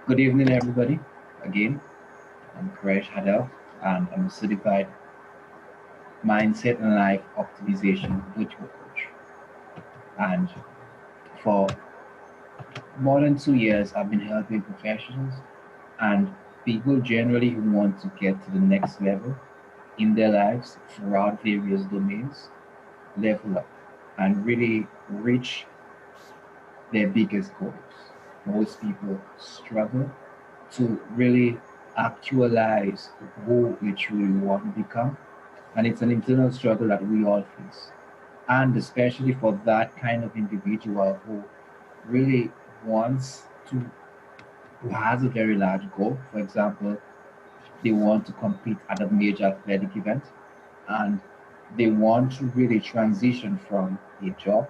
Good evening, everybody. Again, I'm Craige Hardel, and I'm a certified mindset and life optimization virtual coach. And for more than 2 years, I've been helping professionals and people generally who want to get to the next level in their lives throughout various domains, level up, and really reach their biggest goals. Most people struggle to really actualize who we truly want to become. And it's an internal struggle that we all face. And especially for that kind of individual who really wants to, who has a very large goal. For example, they want to compete at a major athletic event and they want to really transition from a job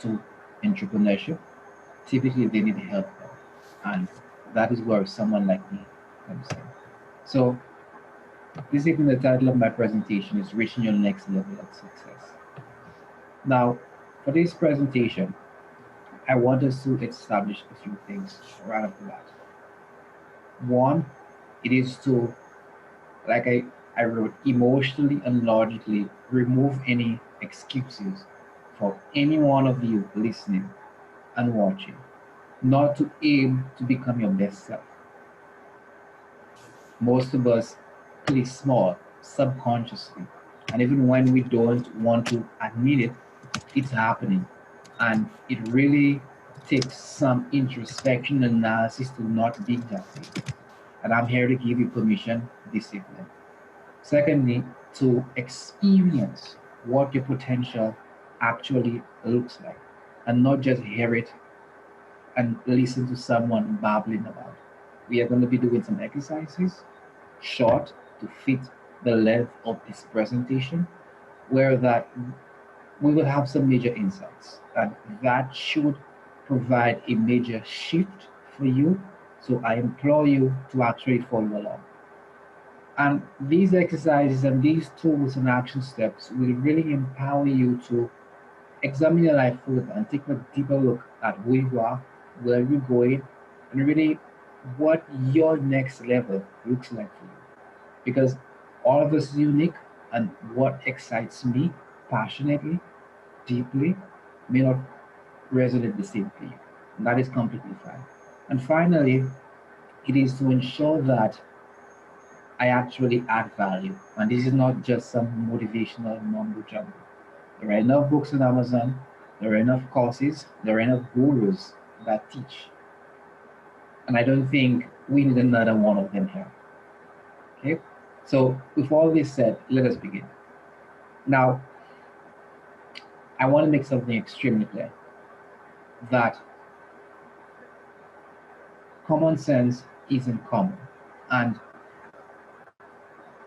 to entrepreneurship. Typically, they need help now. And that is where someone like me comes in. So, this evening, the title of my presentation is Reaching Your Next Level of Success. Now, for this presentation, I want us to establish a few things right off the bat. One, it is to, like I wrote, emotionally and logically remove any excuses for any one of you listening and watching, not to aim to become your best self. Most of us play small subconsciously, and even when we don't want to admit it, it's happening. And it really takes some introspection and analysis to not be that way. And I'm here to give you permission this evening. Secondly, to experience what your potential actually looks like and not just hear it and listen to someone babbling about. We are going to be doing some exercises, short to fit the length of this presentation, where that we will have some major insights, and that should provide a major shift for you. So I implore you to actually follow along. And these exercises and these tools and action steps will really empower you to examine your life further and take a deeper look at who you are, where you're going, and really what your next level looks like for you. Because all of us is unique, and what excites me passionately, deeply, may not resonate the same for you. And that is completely fine. And finally, it is to ensure that I actually add value. And this is not just some motivational mumbo jumbo. There are enough books on Amazon, there are enough courses, there are enough gurus that teach. And I don't think we need another one of them here. Okay? So, with all this said, let us begin. Now, I want to make something extremely clear that common sense isn't common. And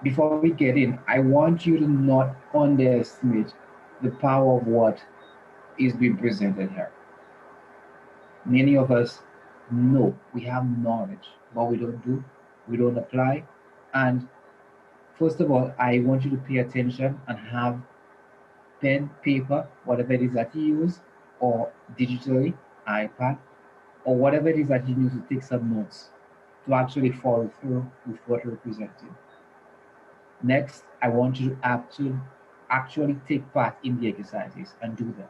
before we get in, I want you to not underestimate the power of what is being presented here. Many of us know we have knowledge, but we don't do, we don't apply. And first of all, I want you to pay attention and have pen, paper, whatever it is that you use, or digitally, iPad, or whatever it is that you use to take some notes to actually follow through with what you're presenting. Next, I want you to actually take part in the exercises and do them.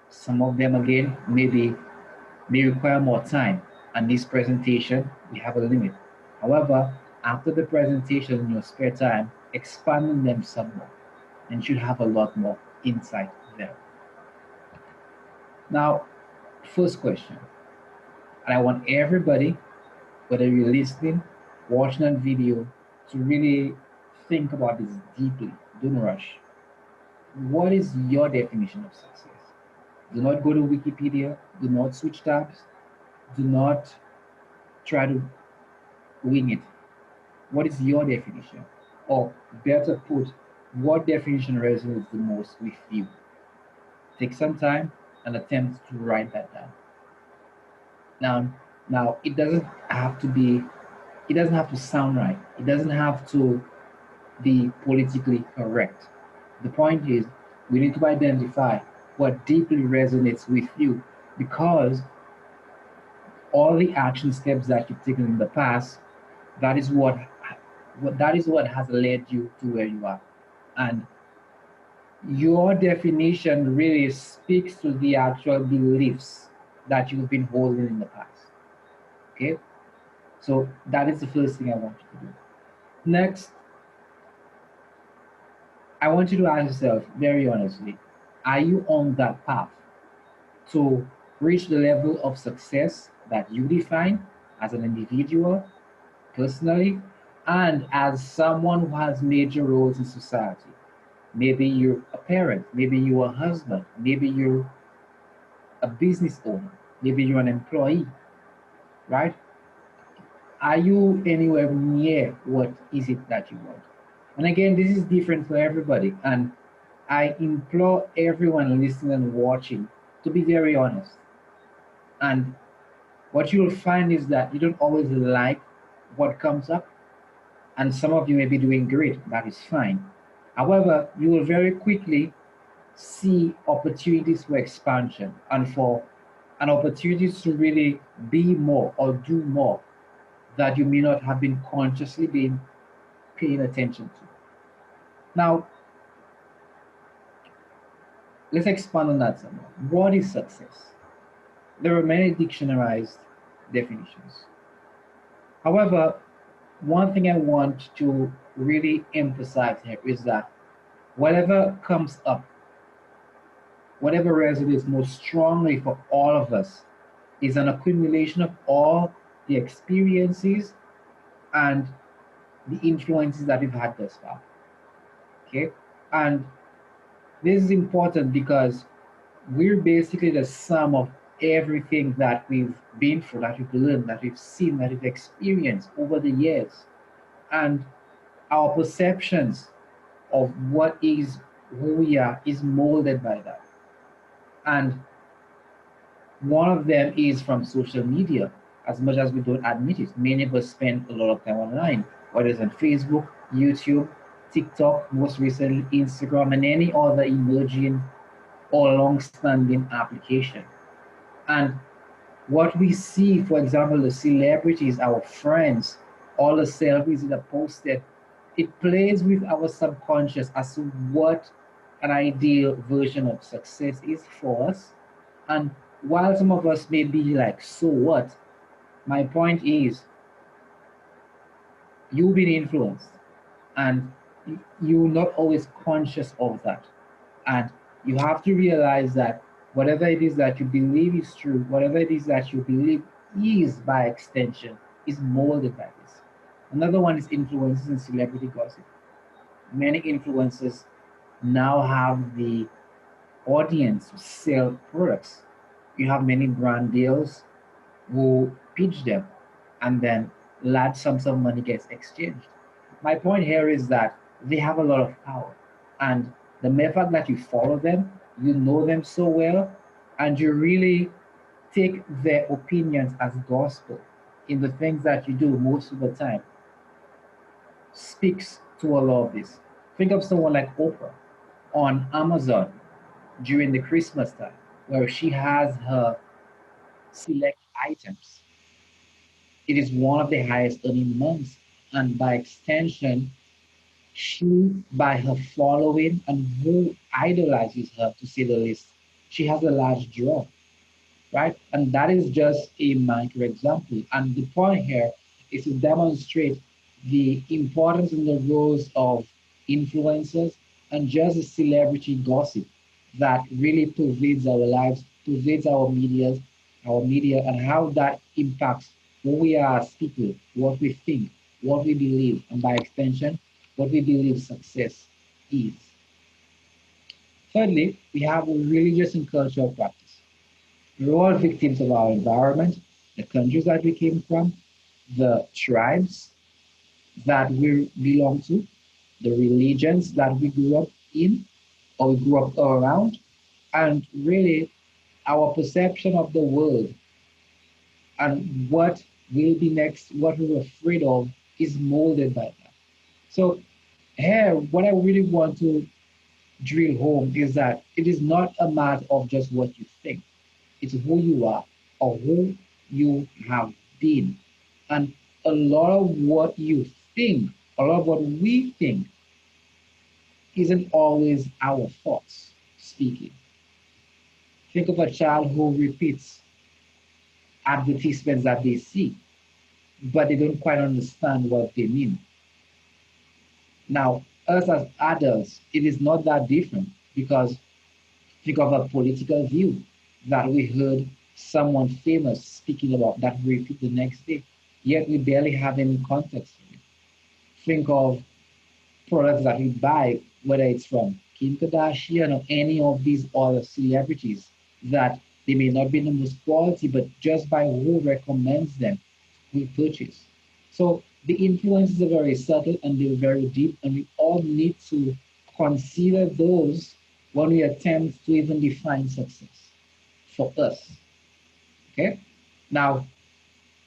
Some of them again may require more time, and this presentation we have a limit. However, after the presentation in your spare time, expanding them some more, and you should have a lot more insight there. Now, first question, and I want everybody, whether you're listening, watching on video, to really think about this deeply. Don't rush. What is your definition of success? Do not go to Wikipedia. Do not switch tabs. Do not try to wing it. What is your definition? Or better put, what definition resonates the most with you? Take some time and attempt to write that down. Now, now it doesn't have to sound right. It doesn't have to be politically correct. The point is, we need to identify what deeply resonates with you because all the action steps that you've taken in the past, that is what has led you to where you are. And your definition really speaks to the actual beliefs that you've been holding in the past. Okay? So that is the first thing I want you to do. Next, I want you to ask yourself very honestly, are you on that path to reach the level of success that you define as an individual, personally, and as someone who has major roles in society? Maybe you're a parent, maybe you're a husband, maybe you're a business owner, maybe you're an employee, right? Are you anywhere near what is it that you want? And again, this is different for everybody. And I implore everyone listening and watching to be very honest. And what you'll find is that you don't always like what comes up, and some of you may be doing great, that is fine. However, you will very quickly see opportunities for expansion and for an opportunities to really be more or do more that you may not have been consciously been paying attention to. Now, let's expand on that some more. What is success? There are many dictionarized definitions. However, one thing I want to really emphasize here is that whatever comes up, whatever resonates most strongly for all of us, is an accumulation of all the experiences and the influences that we've had thus far. Okay? And this is important because we're basically the sum of everything that we've been through, that we've learned, that we've seen, that we've experienced over the years. And our perceptions of what is who we are is molded by that. And one of them is from social media. As much as we don't admit it, many of us spend a lot of time online, whether it's on Facebook, YouTube, TikTok, most recently Instagram, and any other emerging or long-standing application. And what we see, for example, the celebrities, our friends, all the selfies that are posted, it plays with our subconscious as to what an ideal version of success is for us. And while some of us may be like, so what? My point is, you've been influenced and you're not always conscious of that. And you have to realize that whatever it is that you believe is true, whatever it is that you believe is by extension, is molded by this. Another one is influences and celebrity gossip. Many influencers now have the audience to sell products. You have many brand deals who pitch them, and then large sums of money gets exchanged. My point here is that they have a lot of power, and the mere fact that you follow them, you know them so well, and you really take their opinions as gospel in the things that you do most of the time speaks to a lot of this. Think of someone like Oprah on Amazon during the Christmas time, where she has her select items. It is one of the highest earning months, and by extension, she, by her following and who idolizes her, to say the least, she has a large draw, right? And that is just a micro example. And the point here is to demonstrate the importance and the roles of influencers and just the celebrity gossip that really pervades our lives, pervades our media, and how that impacts who we are as people, what we think, what we believe, and by extension, what we believe success is. Thirdly, we have religious and cultural practice. We're all victims of our environment, the countries that we came from, the tribes that we belong to, the religions that we grew up in or we grew up around, and really our perception of the world and what will be next, what we're afraid of, is molded by that. So here, what I really want to drill home is that it is not a matter of just what you think. It's who you are or who you have been. And a lot of what you think, a lot of what we think, isn't always our thoughts speaking. Think of a child who repeats advertisements that they see, but they don't quite understand what they mean. Now, us as adults, it is not that different because think of a political view that we heard someone famous speaking about that we repeat the next day, yet we barely have any context for it. Think of products that we buy, whether it's from Kim Kardashian or any of these other celebrities, that they may not be the most quality, but just by who recommends them, we purchase. So the influences are very subtle and they're very deep, and we all need to consider those when we attempt to even define success for us. Okay? Now,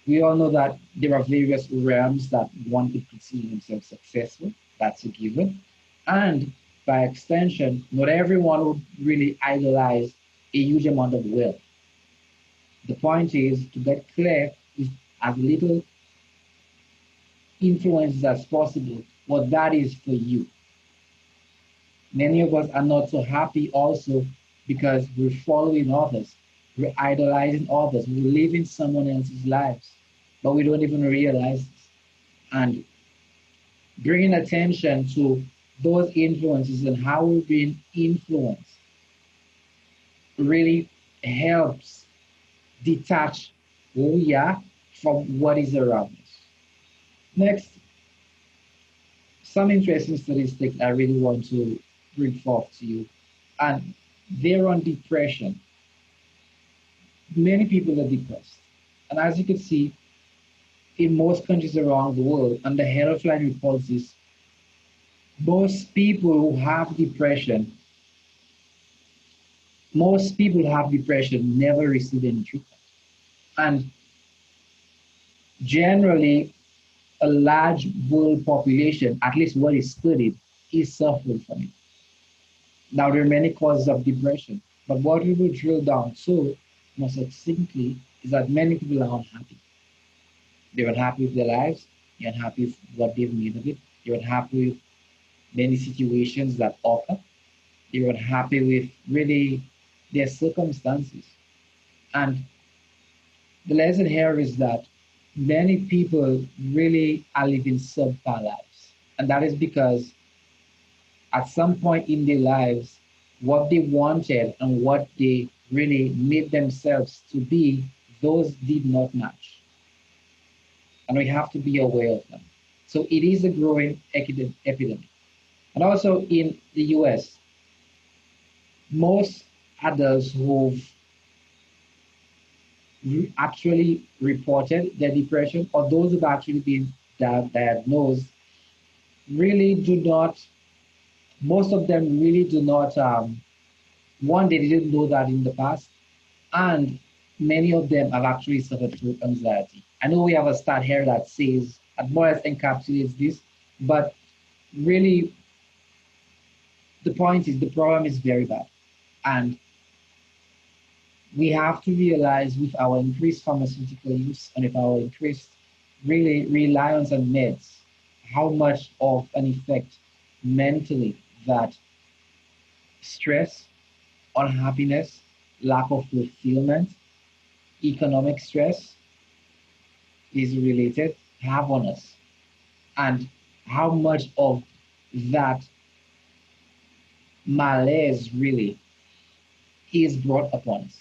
we all know that there are various realms that one could consider themselves successful. That's a given. And by extension, not everyone would really idolize a huge amount of wealth. The point is to get clear with as little influences as possible what that is for you. Many of us are not so happy also because we're following others, we're idolizing others, we're living someone else's lives, but we don't even realize this. And bringing attention to those influences and how we're being influenced really helps detach who we are from what is around us. Next, some interesting statistics I really want to bring forth to you, and they're on depression. Many people are depressed. And as you can see, in most countries around the world, and the Healthline reports this, most people who have depression, most people who have depression never receive any treatment. And generally, a large world population, at least what is studied, is suffering from it. Now, there are many causes of depression, but what we will drill down to more succinctly is that many people are unhappy. They're unhappy with their lives, they're unhappy with what they've made of it, they're unhappy with many situations that occur, they're unhappy with really their circumstances. And the lesson here is that many people really are living subpar lives. And that is because at some point in their lives, what they wanted and what they really made themselves to be, those did not match. And we have to be aware of them. So it is a growing epidemic. And also in the US, most adults who've actually reported their depression or those who've actually been diagnosed really do not, most of them really do not, one, they didn't know that in the past, and many of them have actually suffered through anxiety. I know we have a stat here that says, and more or less encapsulates this, but really the point is the problem is very bad. And we have to realize with our increased pharmaceutical use and with our increased really reliance on meds, how much of an effect mentally that stress, unhappiness, lack of fulfillment, economic stress is related have on us, and how much of that malaise really is brought upon us.